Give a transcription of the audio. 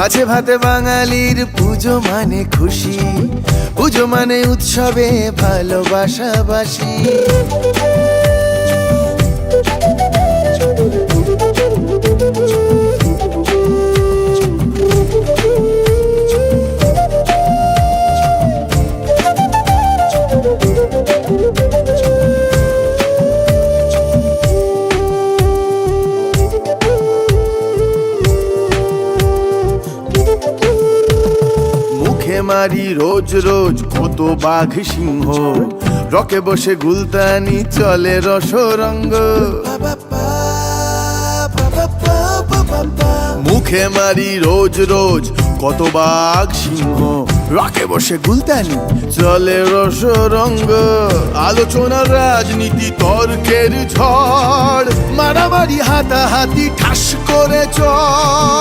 মাছে ভাতে বাঙালির পুজো মানে খুশি, পুজো মানে উৎসবে ভালোবাসাবাসি। মারি রোজ রোজ কত বাঘ সিংহ, রকে বসে গুলতানি চলে রসরঙ্গ। মুখে মারি রোজ রোজ কত বাঘ সিংহ, রকে বসে গুলতানি চলে রসরঙ্গ। আলোচনার রাজনীতি তর্কের ঝড়, মারামারি হাতাহাতি ঠাস করে চড়।